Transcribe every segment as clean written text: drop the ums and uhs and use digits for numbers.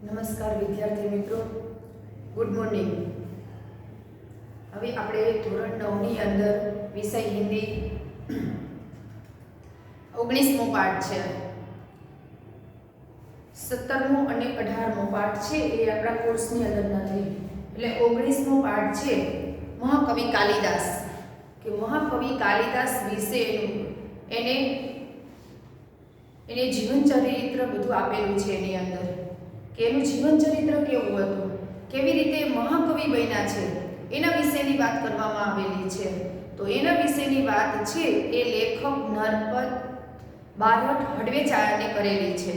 નમસ્કાર વિદ્યાર્થી મિત્રો, ગુડ મોર્નિંગ। હવે આપણે ધોરણ 9 ની અંદર વિષય હિન્દી 19મો પાઠ છે। 17મો અને 18મો પાઠ છે એ આપણા કોર્સની અંદર નથી, એટલે 19મો પાઠ છે મહાકવિ કાલિદાસ કે મહાકવિ કાલિદાસ વિશે એને જીવન ચરિત્ર બધું આપેલું છે એની અંદર કે એનું જીવન ચરિત્ર કેવું હતું, કેવી રીતે મહાકવિ બન્યા છે એના વિશેની વાત કરવામાં આવેલી છે। તો એના વિશેની વાત છે એ લેખક નરપત બારહટ હડવેચાને કરેલી છે।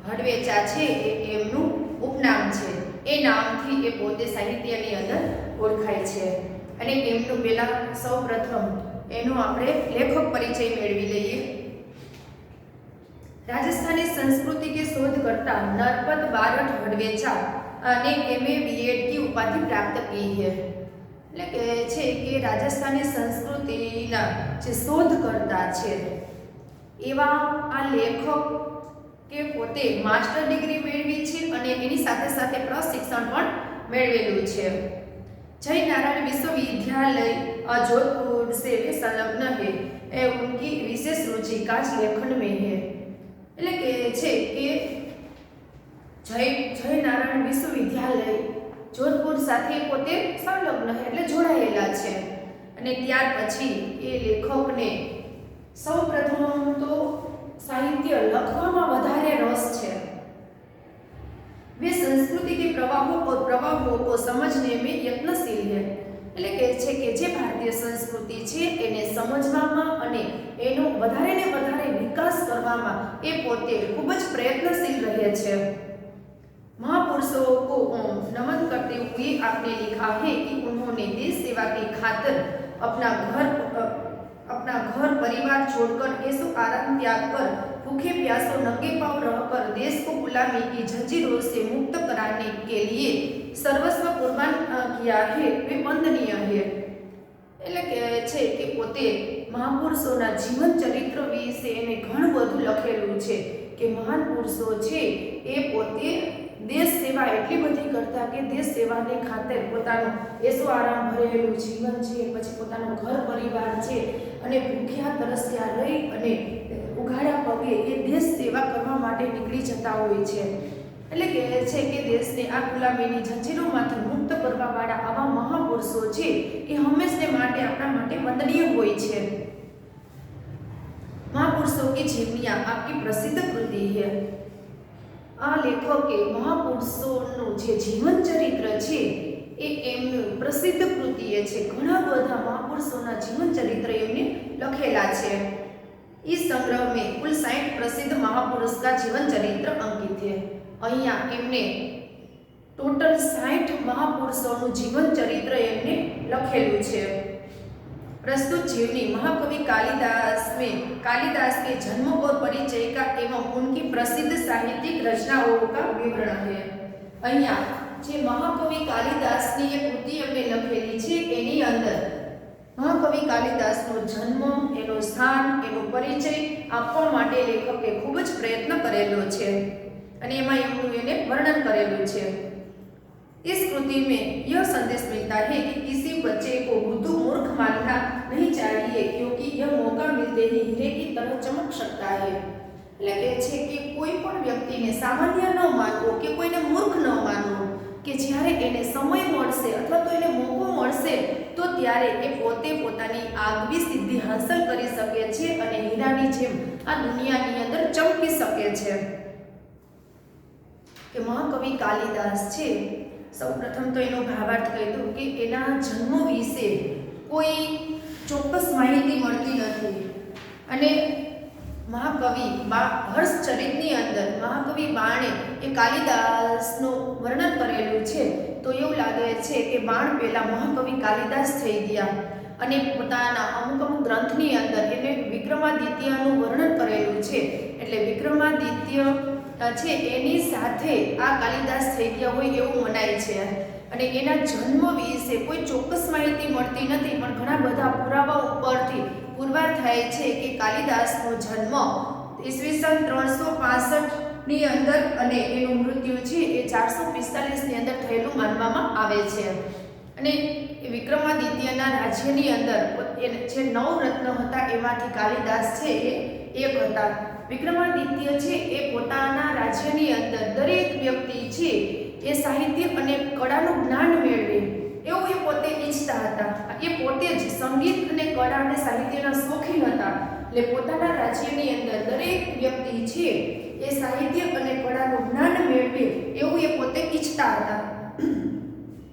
હડવેચા છે એ એમનું ઉપનામ છે, એ નામથી એ પોતે સાહિત્યની અંદર ઓળખાય છે। અને એમનું પહેલા સૌપ્રથમ એનો આપણે લેખક પરિચય મેળવી લઈએ। राजस्थानी संस्कृति के शोधकर्ता नरपत बारहट हडवेचा ने एमए बीएड की उपाधि प्राप्त की है। એટલે કે છે કે રાજસ્થાની સંસ્કૃતિના જે શોધકર્તા છે એવા આ લેખક કે પોતે માસ્ટર ડિગ્રી મેળવી છે અને એની સાથે સાથે પ્રશિક્ષણ પણ મેળવેલું છે। जय नारायण विश्वविद्यालय जोधपुर से वे संलग्न है, उनकी विशेष रुचि काच लेखन में है। એટલે કે છે કે જય નારાયણ વિશ્વવિદ્યાલય જોધપુર સાથે પોતે સંલગ્ન એટલે જોડાયેલા છે। અને ત્યાર પછી એ લેખકને સૌપ્રથમ તો સાહિત્ય લખવામાં વધારે રસ છે। वे संस्कृति के प्रभावों को समझने में यत्नशील है। એટલે કે છે કે જે ભારતીય સંસ્કૃતિ છે એને સમજવામાં અને એનો વધારે ને વધારે વિકાસ કરવામાં એ પોતે ખૂબ જ પ્રયત્નશીલ રહે છે। महापुरुषों को नमन करते हुए आपने लिखा है कि उन्होंने देश सेवा की खातिर अपना घर परिवार छोड़कर ऐसो आराम त्याग कर भूखे प्यासों नंगे पांव रहकर देश को गुलामी की जंजीरों से मुक्त कराने के लिए सर्वस्व कुर्बान किया है, वे वंदनीय है। એટલે કે છે કે પોતે મહાપુરુષોના જીવન ચરિત્ર વિશે એને ઘણું બધું લખેલું છે કે મહાન પુરુષો છે એ પોતે દેશ સેવા એટલી બધી કરતા કે દેશ સેવાને ખાતર પોતાનું એસો આરામ ભરેલું જીવન છે, પછી પોતાનું ઘર પરિવાર છે અને ભૂખ્યા તરસ્યા રહી અને ઉઘાડા પગે એ દેશ સેવા કરવા માટે નીકળી જતા હોય છે। એટલે કે છે કે દેશને આ ગુલામીની જંજીરોમાંથી મુક્ત કરવાવાળા આવા મહાપુરુષો છે એ હંમેશને માટે આપણા માટે વંદનીય હોય છે। महापुरुषों की जीवनियां आपकी प्रसिद्ध कृति है। આ લેખકે મહાપુરુષોનું જે જીવન ચરિત્ર છે એ એમનું પ્રસિદ્ધ કૃતિએ છે। ઘણા બધા મહાપુરુષોના જીવન ચરિત્ર એમને લખેલા છે। इस संग्रह में कुल 60 प्रसिद्ध महापुरुष का जीवन चरित्र अंकित है। અહીંયા એમને ટોટલ 60 મહાપુરુષોનું જીવન ચરિત્ર એમને લખેલું છે। प्रस्तुत जीवनी महाकवि कालिदास के जन्म और परिचय का एवं उनकी प्रसिद्ध साहित्यिक रचनाओं का विवरण है। અહીંયા જે મહાકવિ કાલિદાસની એક કૃતિ એમને લખેલી છે એની અંદર મહાકવિ કાલિદાસનો જન્મ, એનો સ્થાન, એનો પરિચય આપવા માટે લેખકે ખૂબ જ પ્રયત્ન કરેલો છે અને એમાં એમનું એને વર્ણન કરેલું છે। इस कृति में यह संदेश मिलता है कि किसी बच्चे को बुद्धू मूर्ख मानना नहीं चाहिए, क्योंकि यह मौका मिलते ही हीरे की तरह चमक सकता है। એટલે કે છે કે કોઈ પણ વ્યક્તિને સામાન્ય ન માનવો કે કોઈને મૂર્ખ ન માનવો, કે જ્યારે એને સમય મળશે અથવા તો એને મોકો મળશે તો ત્યારે એ પોતે પોતાની આગવી સિદ્ધિ હાંસલ કરી શકે છે અને હીરાની જેમ આ દુનિયાની અંદર ચમકી શકે છે। કે મહાકવિ કાલિદાસ છે સૌપ્રથમ તો એનો ભાવાર્થ કહી દઉં કે એના જન્મ વિશે કોઈ ચોક્કસ માહિતી મળતી નથી અને મહાકવિ હર્ષચરિતની અંદર મહાકવિ બાણે એ કાલિદાસનું વર્ણન કરેલું છે તો એવું લાગે છે કે બાણ પહેલા મહાકવિ કાલિદાસ થઈ ગયા અને પોતાના અમુક ગ્રંથની અંદર એને વિક્રમાદિત્યનું વર્ણન કરેલું છે। એટલે વિક્રમાદિત્ય છે એની સાથે આ કાલિદાસ થઈ ગયા હોય એવું મનાય છે અને એના જન્મ વિશે કોઈ ચોક્કસ માહિતી મળતી નથી, પણ ઘણા બધા પુરાવા ઉપરથી પુરવાર થાય છે કે કાલિદાસનો જન્મ ઈસવીસન 365 ની અંદર અને એનું મૃત્યુ છે એ 445 ની અંદર થયેલું માનવામાં આવે છે. અને વિક્રમાદિત્યના રાજ્યની અંદર જે 9 રત્ન હતા એમાંથી કાલિદાસ છે એ એક હતા. વિક્રમાદિત્ય છે એ પોતાના રાજ્યની અંદર દરેક વ્યક્તિ છે એ સાહિત્ય અને કળાનું જ્ઞાન મેળવે એવું એ પોતે ઈચ્છતા હતા. એ પોતે જ સંગીત અને કળા અને સાહિત્યના શોખીન હતા. એટલે પોતાના રાજ્યની અંદર દરેક વ્યક્તિ છે એ સાહિત્ય અને કળાનું જ્ઞાન મેળવે એવું એ પોતે ઈચ્છતા હતા.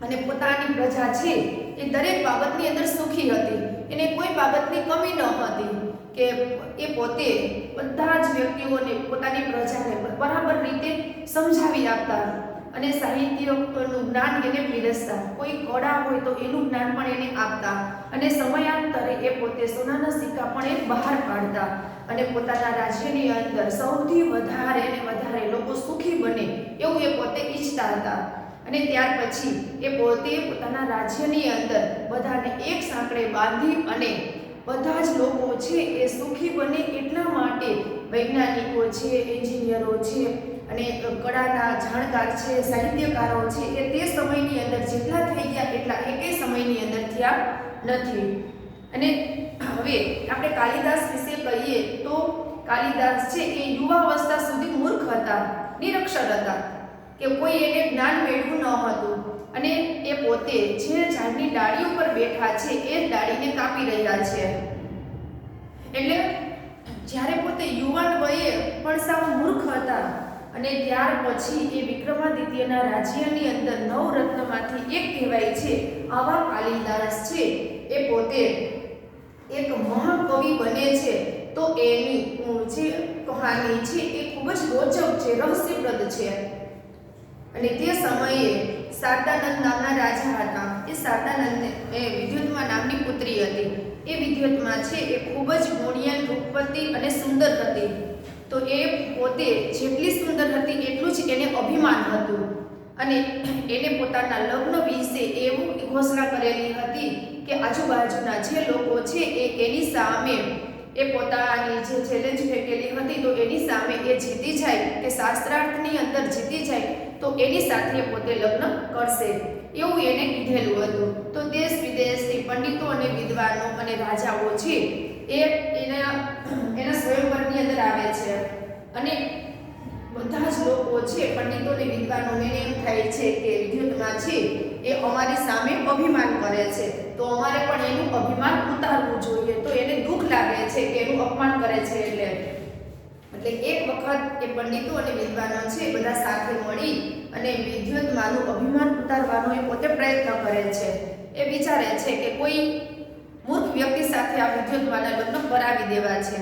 અને પોતાની પ્રજા છે એ દરેક બાબતની અંદર સુખી હતી. એને કોઈ બાબતની કમી ન હતી કે એ પોતે બધા જ વ્યક્તિઓને પોતાની પ્રજાને બરાબર રીતે સમજાવી આપતા અને સાહિત્યનું જ્ઞાન એને પીરસતા. કોઈ કળા હોય તો એનું જ્ઞાન પણ એને આપતા અને સમયાંતરે એ પોતે સોનાના સિક્કા પણ એ બહાર પાડતા અને પોતાના રાજ્યની અંદર સૌથી વધારે અને વધારે લોકો સુખી બને એવું એ પોતે ઈચ્છતા હતા. અને ત્યાર પછી એ પોતે પોતાના રાજ્યની અંદર બધાને એક સાંકળે બાંધી અને બધા જ લોકો છે એ સુખી બને એટલા માટે વૈજ્ઞાનિકો છે, એન્જિનિયરો છે અને કળાના જાણકાર છે, સાહિત્યકારો છે એ તે સમયની અંદર જેટલા થઈ ગયા એટલા એકેય સમયની અંદર થયા નથી. અને હવે આપણે કાલિદાસ વિશે કહીએ તો કાલિદાસ છે એ યુવાવસ્થા સુધી મૂર્ખ હતા, નિરક્ષર હતા કે કોઈ એને જ્ઞાન મેળવ્યું ન હતું. અને એ પોતે જે ઝાડની ડાળી ઉપર બેઠા છે એ ડાળીને કાપી રહ્યા છે. એટલે જ્યારે પોતે યુવાન વયે પણ સાવ મૂર્ખ હતા. અને ત્યાર પછી એ વિક્રમાદિત્યના રાજ્યની અંદર 9 રત્નમાંથી એક કહેવાય છે આવા કાલિદાસ છે એ પોતે એક મહાકવિ બને છે. તો એની જે કહાની છે એ ખૂબ જ રોચક છે, રહસ્યપ્રદ છે. અને તે સમયે શારદાનંદ નામના રાજા હતા. એ શારદાનંદ એ વિદ્યુત્મા નામની પુત્રી હતી. એ વિદ્યુત્મા છે એ ખૂબ જ ગુણિયાન, રૂપવતી અને સુંદર હતી. તો એ પોતે જેટલી સુંદર હતી એટલું જ એને અભિમાન હતું. અને એને પોતાના લગ્ન વિશે એવું ઘોષણા કરેલી હતી કે આજુબાજુના જે લોકો છે એની સામે એ પોતાની જે ચેલેન્જ ફેંકેલી હતી તો એની સામે એ જીતી જાય કે શાસ્ત્રાર્થની અંદર જીતી જાય તો એની સાથે પોતે લગ્ન કરશે એવું એને કીધેલું હતું. તો દેશ વિદેશથી પંડિતો અને વિદ્વાનો અને રાજાઓ છે એ એના સ્વયંવરની અંદર આવે છે. અને બધા જ લોકો છે પંડિતો અને વિદ્વાનોને એમ થાય છે કે વિદ્યુતમાં છે એ અમારી સામે અભિમાન કરે છે તો અમારે પણ એનું અભિમાન ઉતારવું જોઈએ. તો એને દુઃખ લાગે છે કે એનું અપમાન કરે છે. એટલે એક વખત એ પંડિતો અને વિદ્વાનો છે બધા સાથે મળી અને વિદ્યુતમાંનું અભિમાન ઉતારવાનો એ પોતે પ્રયત્ન કરે છે. એ વિચારે છે કે કોઈ મૂર્ખ વ્યક્તિ સાથે આ વિદ્યુતમાંના લગ્ન કરાવી દેવા છે.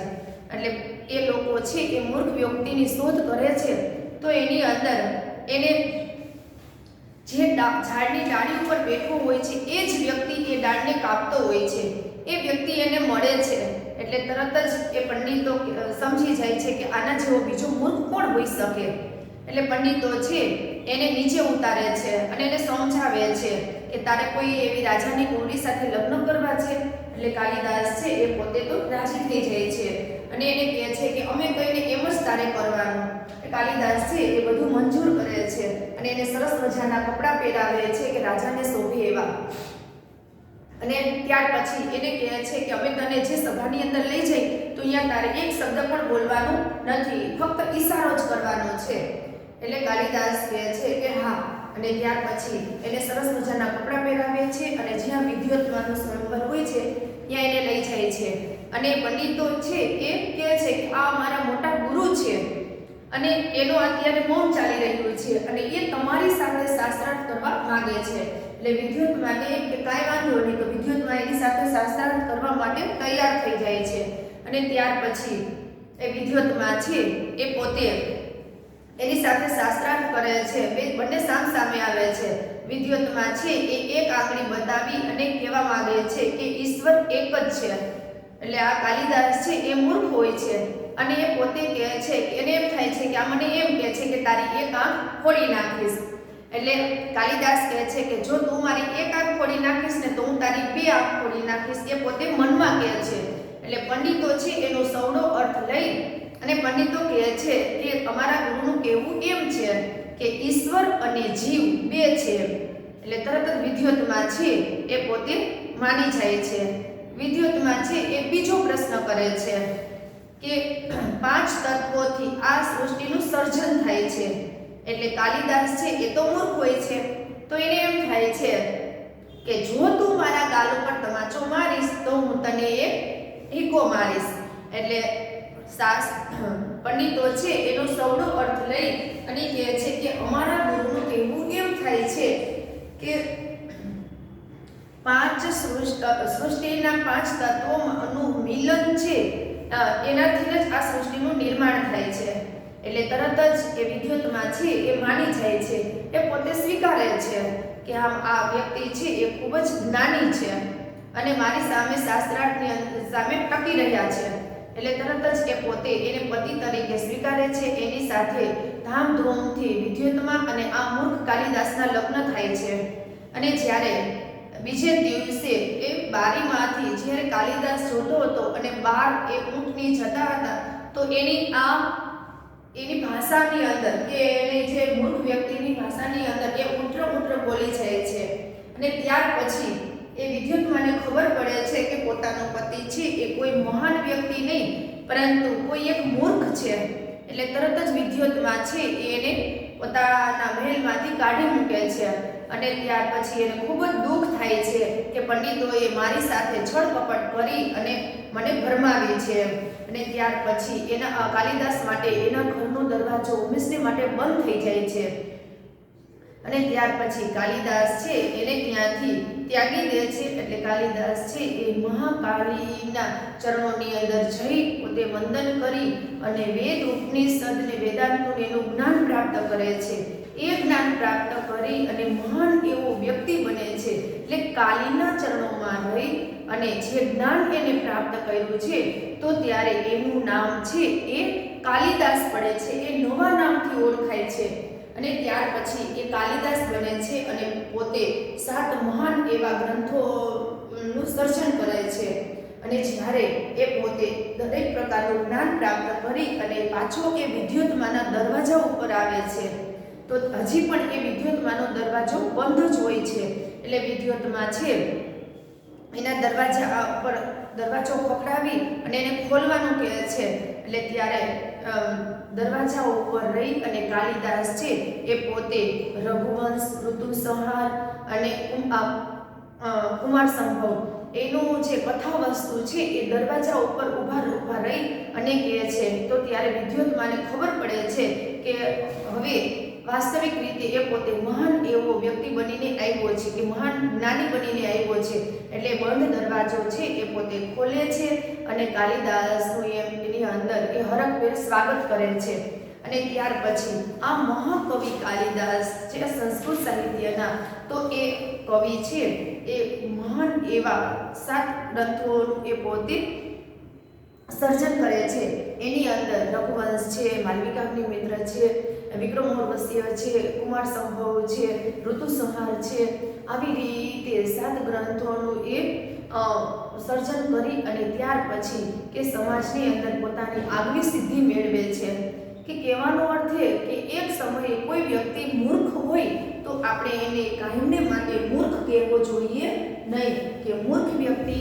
એટલે એ લોકો છે એ મૂર્ખ વ્યક્તિની શોધ કરે છે. તો એની અંદર એને જે ઝાડની ડાળી ઉપર બેઠો હોય છે એ જ વ્યક્તિ એ ડાળને કાપતો હોય છે. એ વ્યક્તિ એને મળે છે એટલે તરત જ એ પંડિતો સમજી જાય છે કે આના જેવો બીજો મૂર્ખ કોણ હોઈ શકે. એટલે પંડિતો છે એને નીચે ઉતારે છે અને એને સમજાવે છે કે તારે કોઈ એવી રાજાની કુંવરી સાથે લગ્ન કરવા છે. એટલે કાલિદાસ છે એ પોતે તો રાજી થઈ જાય છે અને એને કહે છે કે અમે કહીને એમ જ તારે કરવાનું. કાલિદાસ છે એ બધું મંજૂર કરે છે અને એને સરસ મજાના કપડાં પહેરાવે છે કે રાજાને શોભે એવા. અને ત્યાર પછી એને કહે છે કે અમે તને જે સભાની અંદર લઈ જઈ તો અહીંયા તારે એક શબ્દ પણ બોલવાનું નથી, ફક્ત ઈશારો જ કરવાનો છે. એટલે કાલિદાસ કહે છે કે હા. અને ત્યાર પછી એને સરસ મજાના કપડાં પહેરાવે છે અને જ્યાં વિદ્યુતમાંનું સ્વયંવર હોય છે ત્યાં એને લઈ જાય છે. અને પંડિતો છે એ કહે છે કે આ અમારા મોટા ગુરુ છે અને એનો અત્યારે મૌન ચાલી રહ્યું છે અને એ તમારી સાથે શાસ્ત્રાર્થ કરવા માંગે છે. એટલે વિદ્યુતમાને કે કાંઈ વાંધો નહીં. તો વિદ્યુતમાં એની સાથે શાસ્ત્રાર્થ કરવા માટે તૈયાર થઈ જાય છે. અને ત્યાર પછી એ વિદ્યુતમાં છે એ પોતે એની સાથે શાસ્ત્રાર્થ કરે છે. બંને સામ સામે આવે છે. વિદ્યુતમાં છે એ એક આંગળી બતાવી અને કહેવા માંગે છે કે ઈશ્વર એક જ છે. એટલે આ કાલિદાસ છે એ મૂર્ખ હોય છે અને એ પોતે કહે છે કે એને એમ થાય છે કે આ મને એમ કહે છે કે તારી એક આંખ ફોડી નાખીશ. એટલે કાલિદાસ કહે છે કે જો તું મારી એક આંખ ફોડી નાખીશ ને તો હું તારી 2 આંખ ફોડી નાખીશ. એ પોતે મનમાં કહે છે. એટલે પંડિતો છે એનો સૌનો અર્થ લઈ અને પંડિતો કહે છે કે અમારા ગુરુનું કહેવું એમ છે કે ઈશ્વર અને જીવ બે છે, એટલે તરત જ વિદ્યુતમાં છે એ પોતે માની જાય છે. વિદ્યુતમાં છે એ બીજો પ્રશ્ન કરે છે કે 5 તત્વોથી આ સૃષ્ટિનું સર્જન થાય છે. એટલે કાલિદાસ છે એ તો મૂર્ખ હોય છે, તો એને એમ થાય છે કે જો તું મારા ગાલ ઉપર તમાચો મારીશ તો હું તને એક ઢીકો મારીશ. એટલે પંડિતો છે એનો સવડો અર્થ લઈ અને કહે છે કે અમારા ગુરુનું કહેવું એમ થાય છે કે સૃષ્ટિના 5 તત્વોનું મિલન છે એનાથી જ આ સૃષ્ટિનું નિર્માણ થાય છે. એટલે તરત જ એ વિદ્યુતમાં છે એ માની જાય છે, એ પોતે સ્વીકારે છે કે આ વ્યક્તિ છે એ ખૂબ જ જ્ઞાની છે અને મારી સામે શાસ્ત્રાર્થની સામે ટકી રહ્યા છે. એટલે તરત જ એ પોતે એને પતિ તરીકે સ્વીકારે છે. એની સાથે ધામધૂમથી વિદ્યુતમાં અને આ મૂર્ખ કાલિદાસના લગ્ન થાય છે. અને જ્યારે બીજે દિવસે એ બારીમાંથી જ્યારે કાલિદાસ જોતો હતો અને બાર એ ઊંટની જતા હતા તો એની ભાષાની અંદર કે એની જે મૂર્ખ વ્યક્તિની ભાષાની અંદર એ ઉઠ્ર બોલી જાય છે. અને ત્યાર પછી એ વિદ્યુતમાંને ખબર પડે છે કે પોતાનો પતિ છે એ કોઈ મહાન વ્યક્તિ નહીં પરંતુ કોઈ એક મૂર્ખ છે. એટલે તરત જ વિદ્યુતમાં છે એને પોતાના મહેલમાંથી કાઢી મૂકે છે. અને ત્યાર પછી એને ખૂબ જ દુઃખ થાય છે કે પંડિતોએ મારી સાથે છળ કપટ કરી અને મને ભરમાવી છે. અને ત્યાર પછી એના કાલિદાસ માટે એના ઘરનો દરવાજો હંમેશને માટે બંધ થઈ જાય છે. અને ત્યાર પછી કાલિદાસ છે એને ત્યાંથી ત્યાગી દે છે. એટલે કાલિદાસ છે એ મહાકાળીના ચરણોની અંદર જઈ પોતે વંદન કરી અને વેદ ઉપનિષદ ને વેદાંતનું એનું જ્ઞાન પ્રાપ્ત કરે છે. એ જ્ઞાન પ્રાપ્ત કરી અને મહાન એવો વ્યક્તિ બને છે. એટલે કાલીના ચરણોમાં રહી અને જે જ્ઞાન એને પ્રાપ્ત કર્યું છે તો ત્યારે એનું નામ છે એ કાલિદાસ પડે છે, એ નવા નામથી ઓળખાય છે. અને ત્યાર પછી એ કાલિદાસ બને છે અને પોતે 7 મહાન એવા ગ્રંથોનું સર્જન કરે છે. અને જ્યારે એ પોતે દરેક પ્રકારનું જ્ઞાન પ્રાપ્ત કરી અને પાછો એ વિદ્યુતમાંના દરવાજા ઉપર આવે છે તો હજી પણ એ વિદ્યુતમાંનો દરવાજો બંધ જ હોય છે. એટલે વિદ્યુતમાં છે એના દરવાજા ઉપર દરવાજો ખખડાવી અને એને ખોલવાનું કહે છે. એટલે ત્યારે દરવાજા ઉપર રહી અને કાલિદાસ છે એ પોતે રઘુવંશ, ઋતુસંહાર અને કુમાર સંભવ એનું જે કથા વસ્તુ છે એ દરવાજા ઉપર ઊભા રહી અને કહે છે. તો ત્યારે વિદ્યુતમાંને ખબર પડે છે કે હવે વાસ્તવિક રીતે એ પોતે મહાન એવો વ્યક્તિ બનીને આવ્યો છે કે મહાન જ્ઞાની બનીને આવ્યો છે. એટલે બંધ દરવાજો છે એ પોતે ખોલે છે અને કાલિદાસનું એની અંદર એ હરખભેર સ્વાગત કરે છે. અને ત્યાર પછી આ મહાકવિ કાલિદાસ જે સંસ્કૃત સાહિત્યના તો એ કવિ છે એ મહાન એવા 7 ગ્રંથોનું એ પોતે સર્જન કરે છે. એની અંદર રઘુવંશ છે, માલવિકાગ્નિમિત્ર છે, વિક્રમોર્વશી છે, કુમાર સંભવ છે, ઋતુસંહાર છે, આવી રીતે 7 ગ્રંથોનું એ સર્જન કરી અને ત્યાર પછી કે સમાજની અંદર પોતાની આગવી સિદ્ધિ મેળવે છે. કે કહેવાનો અર્થ એ કે એક સમયે કોઈ વ્યક્તિ મૂર્ખ હોય તો આપણે એને કાયમને માટે મૂર્ખ કહેવો જોઈએ નહીં. કે મૂર્ખ વ્યક્તિ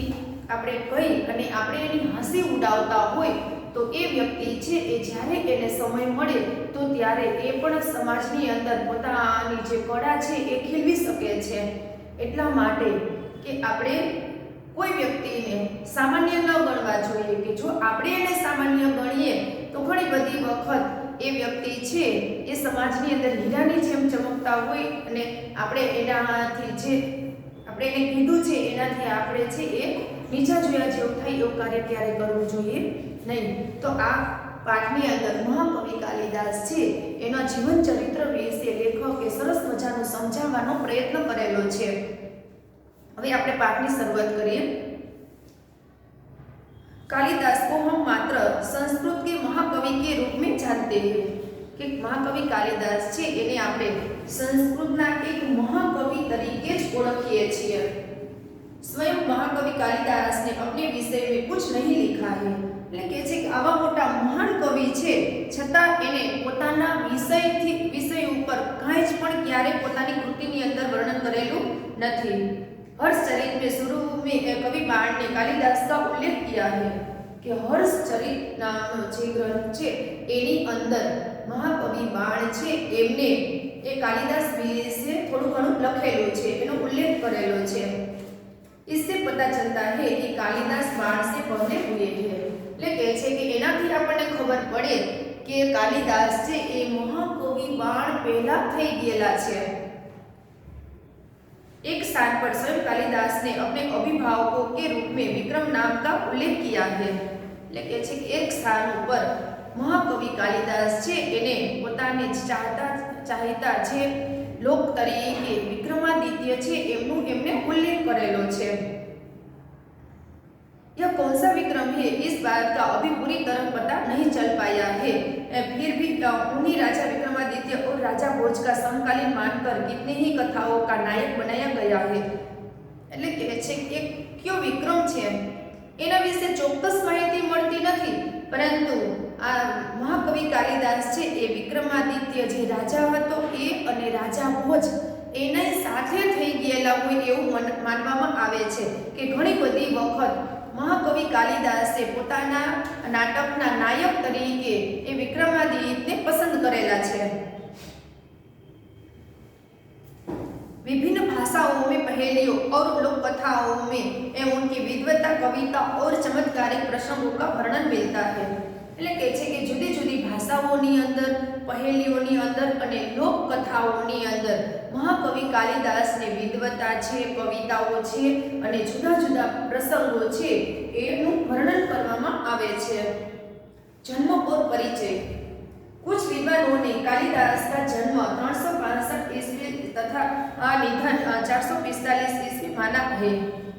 આપણે કહી અને આપણે એની હસી ઉડાવતા હોય તો એ વ્યક્તિ છે એ જ્યારે એને સમય મળે તો ત્યારે એ પણ સમાજની અંદર પોતાની જે કળા છે એ ખીલવી શકે છે. એટલા માટે કે આપણે કોઈ વ્યક્તિને સામાન્ય ન ગણવા જોઈએ કે જો આપણે એને સામાન્ય ગણીએ તો ઘણી બધી વખત એ વ્યક્તિ છે એ સમાજની અંદર હીરાની જેમ ચમકતા હોય અને આપણે એનાથી જે આપણે એને કીધું છે એનાથી આપણે છે એ નીચા જોયા જેવું થાય એવું કાર્ય ક્યારે કરવું જોઈએ નહીં. તો આ પાઠની અંદર મહાકવિ કાલિદાસ છે એના જીવન ચરિત્ર વિશે લેખકે સરસ મજાનો સમજાવવાનો પ્રયત્ન કરેલો છે. હવે આપણે પાઠની શરૂઆત કરીએ. कालिदास को हम मात्र संस्कृत के महाकवि के रूप में जानते हैं कि महाकवि कालिदास છે એને આપણે સંસ્કૃતના એક મહાકવિ તરીકે જ ઓળખીએ છીએ. स्वयं महाकवि कालिदास ने अपने विषय में कुछ नहीं लिखा है. એટલે કે છે કે આવા મોટા મહાન કવિ કવિ છે છતાં એને પોતાના વિષય ઉપર કાંઈ જ પણ ક્યારેય પોતાની કૃતિની અંદર વર્ણન કરેલું નથી। हर्षचरित में शुरू में कवि बाण ने कालिदास का उल्लेख किया है कि हर्षचरित नामનો જે ગ્રંથ છે એની અંદર મહાકવિ બાણ છે એમને એ કાલિદાસ વિશે થોડું ઘણું લખેલું છે, એનો ઉલ્લેખ કરેલો છે। इससे पता चलता है कि कालिदास बाण से पहले हुए हैं। એટલે કે છે કે એનાથી આપણને ખબર પડે કે કાલિદાસ છે એ મહાકવિ બાણ પહેલા થઈ ગયેલા છે। एक स्थान पर स्वयं कालिदास ने अपने अभिभावकों के रूप में विक्रम नाम का उल्लेख किया है। એટલે કે છે કે એક સ્થાન ઉપર મહાકવિ કાલિદાસ છે એને પોતાની ચાહતા છે લોક તરીકે વિક્રમાદિત્ય છે એમનું એમને ઉલ્લેખ કરેલો છે। यह कौन सा विक्रम है इस बात का अभी पूरी तरह पता नहीं चल पाया है। फिर भी उन्हीं राजा विक्रमादित्य और राजा भोज का समकालीन मानकर कितनी ही कथाओं का नायक बनाया गया है। એટલે કે છે કે કયો વિક્રમ છે એના વિશે ચોક્કસ માહિતી મળતી નથી, પરંતુ આ મહાકવિ કાલિદાસ છે એ વિક્રમાદિત્ય જે રાજા હતો એ અને રાજા ભોજ એના સાથે થઈ ગયેલા હોય એવું માનવામાં આવે છે કે ઘણી બધી વખત મહાકવિ કાલિદાસે પોતાના નાટકના નાયક તરીકે એ વિક્રમાદિત્યને પસંદ કરેલા છે। विभिन्न भाषाओं में पहेलियों और लोक कथाओं में उनकी विद्वता, कविता और चमत्कारिक प्रसंगों का वर्णन मिलता है। એટલે કે છે કે જુદી જુદી ભાષાઓની અંદર, પહેલીઓની અંદર અને લોક કથાઓની અંદર મહાકવિ કાલિદાસની વિદ્વતા છે, કવિતાઓ છે અને જુદા જુદા પ્રસંગો છે એનું વર્ણન કરવામાં આવે છે। जन्म और परिचय। कुछ विद्वानों ने कालिदास का जन्म 365 ईस्वी तथा निधन 445 ईस्वी माना है।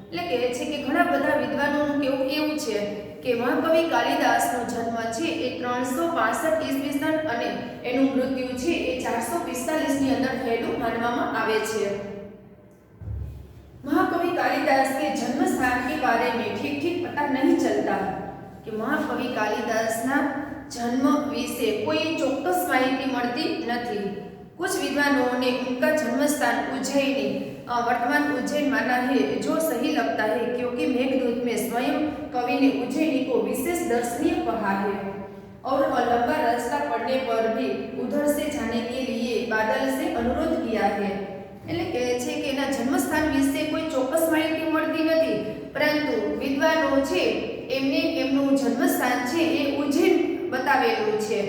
એટલે કે છે કે ઘણા બધા વિદ્વાનોનું કહેવું એવું છે કે મહાકવિ કાલિદાસનો જન્મ છે એ 365 ઈસવી સન અને એનું મૃત્યુ છે એ 445 ની અંદર થયેલું માનવામાં આવે છે। महाकवि कालिदास के जन्म स्थान के बारे में ठीक ठीक पता नहीं चलता कि महाकवि कालिदास ना जन्म विषे कोई चौक्कस माहिती મળતી નથી। कुछ विद्वानों ने उनका जन्म स्थान उज्जैनी वर्तमान उज्जैन माना है, जो सही लगता है क्योंकि मेघदूत में स्वयं कवि ने उज्जैनी को विशेष दर्शनीय कहा है और लंबा रास्ता पड़ने पर भी उधर से जाने के लिए बादल से अनुरोध किया है। એટલે કે છે કે એના જન્મસ્થાન વિશે કોઈ ચોક્કસ માહિતી મળતી નથી, પરંતુ વિદ્વાનો છે એમને એમનું જન્મસ્થાન છે એ ઉજ્જૈન બતાવેલું છે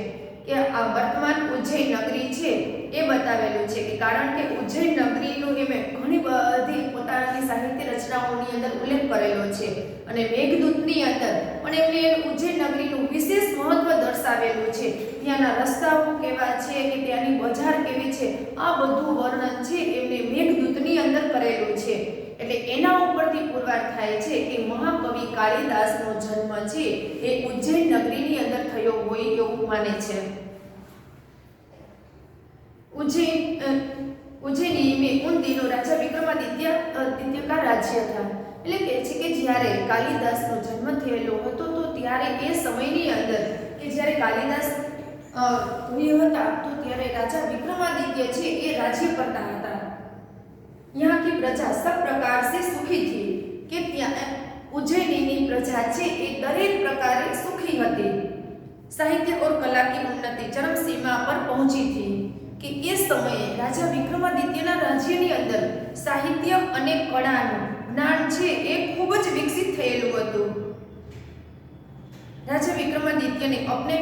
કે આ વર્તમાન ઉજ્જૈન નગરી છે એ બતાવેલું છે કે કારણ કે ઉજ્જૈન નગરીનો એમે ઘણી બધી પોતાની સાહિત્ય રચનાઓની અંદર ઉલ્લેખ કરેલો છે અને મેઘદૂતની અંદર પણ એમને ઉજ્જૈન નગરીનું વિશેષ મહત્વ દર્શાવેલું છે। ત્યાંના રસ્તાઓ કેવા છે કે ત્યાંની બજાર કેવી છે આ બધું વર્ણન છે એમને મેઘદૂતની અંદર કરેલું છે। એટલે એના ઉપરથી પુરવાર થાય છે કે મહાકવિ કાલિદાસનો જન્મ છે એ ઉજ્જૈન નગરીની અંદર થયો હોય એવું માને છે। उज्जैनी में उन दिनों राजा विक्रमादित्य का राज्य था। એટલે કે છે કે જ્યારે કાલિદાસનો જન્મ થયેલો હતો તો ત્યારે એ સમયની અંદર કે જ્યારે કાલિદાસ હતા તો ત્યારે રાજા વિક્રમાદિત્ય છે એ રાજ્ય કરતા હતા। यहाँ की प्रजा सब प्रकार से सुखी थी કે ત્યાં ઉજ્જૈનીની પ્રજા છે એ દરેક પ્રકારે સુખી હતી। साहित्य और कला की उन्नति चरम सीमा पर पहुंची थी कि इस समय राजा विक्रमादित्यना राज्यनी अंदर साहित्य અને કળાનું જ્ઞાન છે એ ખૂબ જ વિકસિત થયેલું હતું। राजा विक्रमादित्य ने अपने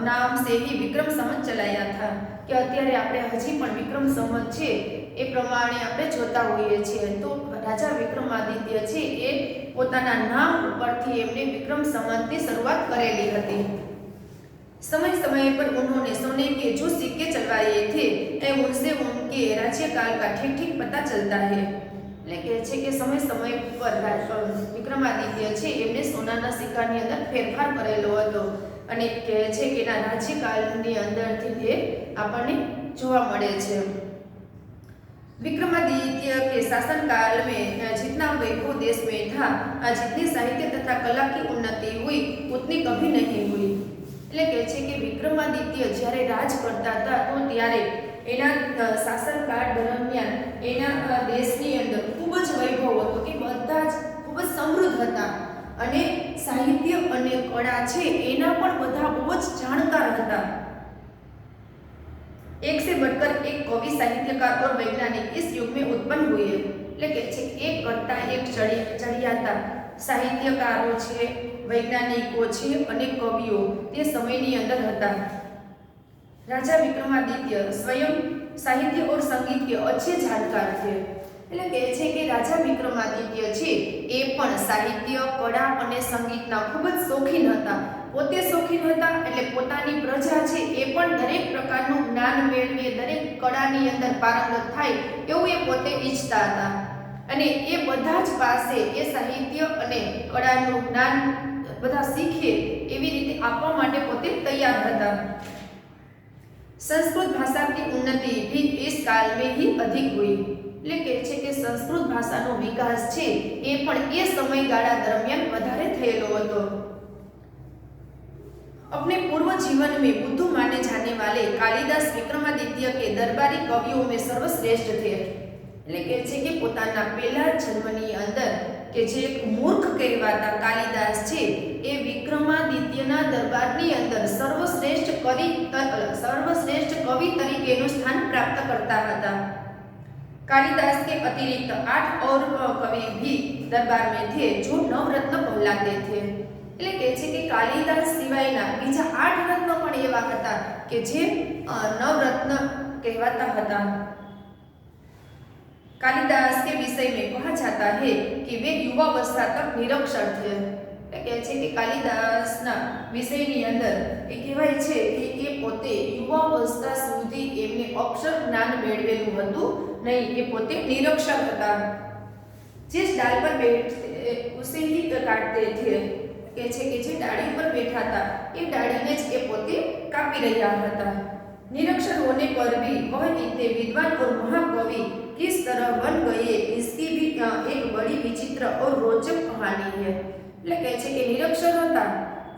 नाम से ही विक्रम संवत चलाया था कि અત્યારે આપણે હજી પણ વિક્રમ સંવત છે એ પ્રમાણે આપણે જોતા હોઈએ છીએ। તો રાજા વિક્રમાદિત્ય છે એ પોતાના નામ ઉપરથી એમને વિક્રમ સંવતની શરૂઆત કરેલી હતી। समय समय पर उन्होंने सोने के जो सिक्के चलवाए थे उनसे उनके राज्यकाल का ठीक ठीक पता चलता है। એટલે કે છે કે સમય સમય પર વિક્રમાદિત્ય છે એમને સોનાના સિક્કાની અંદર ફેરફાર કરેલો હતો અને કે છે કે એના રાજ્યકાળની અંદરથી તે આપણને જોવા મળે છે। विक्रमादित्य के शासनकाल में जितना वैभव देश में था, जितनी साहित्य तथा कला की उन्नति हुई उतनी कभी नहीं हुई। એટલે કે છે વિક્રમાદિત્ય જ્યારે રાજ કરતા હતા તો ત્યારે એના શાસનકાળ દરમિયાન એના દેશની અંદર ખૂબ જ વૈભવ હતો કે બધા જ ખૂબ જ સમૃદ્ધ હતા અને સાહિત્ય અને કળા છે એના પણ બધા બહુ જ જાણકાર હતા। एक से बढ़कर एक कवि साहित्यकार और वैज्ञानिक इस युग में उत्पन्न हुए એટલે કે છે એક કરતા એક ચડિયાતા સાહિત્યકારો છે, વૈજ્ઞાનિકો છે અને કવિઓ તે સમયની અંદર હતા। राजा विक्रमादित्य स्वयं साहित्य और संगीत के अच्छे जानकार थे। એટલે કહે છે કે રાજા વિક્રમાદિત્ય છે એ પણ સાહિત્ય, કળા અને સંગીતના ખૂબ જ શોખીન હતા। પોતે શોખીન હતા એટલે પોતાની પ્રજા છે એ પણ દરેક પ્રકારનું જ્ઞાન મેળવે, દરેક કળાની અંદર પારંગત થાય એવું એ પોતે ઈચ્છતા હતા અને એ બધા જ પાસે એ સાહિત્ય અને કળાનું જ્ઞાન બધા શીખે એવી રીતે આપવા માટે પોતે તૈયાર હતા। संस्कृत भाषा की उन्नति भी इस काल में ही अधिक हुई। એટલે કહે છે કે સંસ્કૃત ભાષાનો વિકાસ છે એ પણ એ સમયગાળા દરમિયાન વધારે થયેલો હતો। अपने पूर्व जीवन में बुद्धू माने जाने वाले कालिदास विक्रमादित्य के दरबारी कवियों में सर्वश्रेष्ठ थे। એટલે કહે છે કે પોતાના પહેલા જન્મની અંદર કે જે એક મૂર્ખ કહેવાતા કાલિદાસ છે એ વિક્રમાદિત્યના દરબારની અંદર સર્વશ્રેષ્ઠ કવિ તરીકેનું સ્થાન પ્રાપ્ત કરતા હતા। कालिदास के अतिरिक्त 8 और कवि भी दरबार में थे जो नवरत्न कहलाते थे। એટલે કહે છે કે કાલિદાસ સિવાયના બીજા 8 રત્ન પણ એવા હતા કે જે નવરત્ન કહેવાતા હતા। कालिदास के विषय में कहा जाता है कि वे युवावस्था तक निरक्षर थे। એટલે કહે છે કે કાલિદાસના વિષયની અંદર એ કહેવાય છે કે એ પોતે યુવાવસ્થા સુધી એમને અક્ષર જ્ઞાન મેળવેલું હતું नहीं, ये पोते निरक्षर હતા। जिस डाल पर बैठते उसे ही काटते थे। કહે છે કે જે ડાળી પર બેઠા હતા એ ડાળીને જ એ પોતે કાપી રહ્યા હતા। निरक्षर होने पर भी वह इतने विद्वान और महाकवि किस तरह बन गए इसकी भी एक बड़ी विचित्र और रोचक कहानी है। એટલે કહે છે કે નિરક્ષર હતા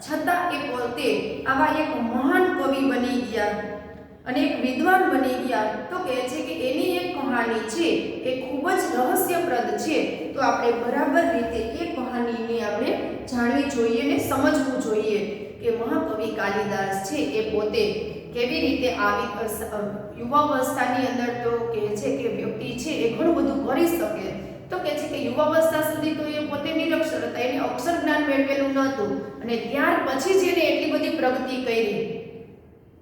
છતાં એ પોતે આવા એક મહાન કવિ બની ગયા અને એક વિદ્વાન બની ગયા। તો કહે છે કે એની એક કહાની છે એ ખૂબ જ રહસ્યપ્રદ છે। તો આપણે બરાબર રીતે એ કહાનીને આપણે જાણવી જોઈએ ને સમજવું જોઈએ કે મહાકવિ કાલિદાસ છે એ પોતે કેવી રીતે આવી યુવાવસ્થાની અંદર તો કહે છે કે વ્યક્તિ છે એ ઘણું બધું કરી શકે। તો કહે છે કે યુવાવસ્થા સુધી તો એ પોતે નિરક્ષર હતા, એને અક્ષર જ્ઞાન મેળવેલું નહોતું અને ત્યાર પછી જ એને એટલી બધી પ્રગતિ કરી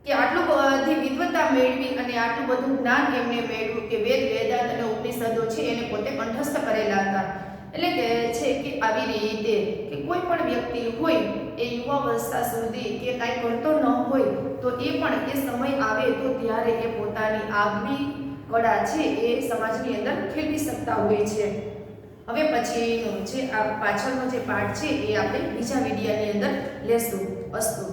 કે આટલું બધી વિદ્વતા મેળવી અને આટલું બધું જ્ઞાન એમને મેળવ્યું કે વેદ, વેદાંત અને ઉપનિષદો છે એને પોતે કંઠસ્થ કરેલા હતા। એટલે કહે છે કે આવી રીતે કે કોઈ પણ વ્યક્તિ હોય એ યુવાવસ્થા સુધી કે કાંઈ કરતો ન હોય તો એ પણ એ સમય આવે તો ત્યારે એ પોતાની આગવી કળા છે એ સમાજની અંદર ખેલવી શકતા હોય છે। હવે પછીનો જે આ પાછળનો જે પાઠ છે એ આપણે બીજા વિડિયાની અંદર લેશું। અસ્તુ।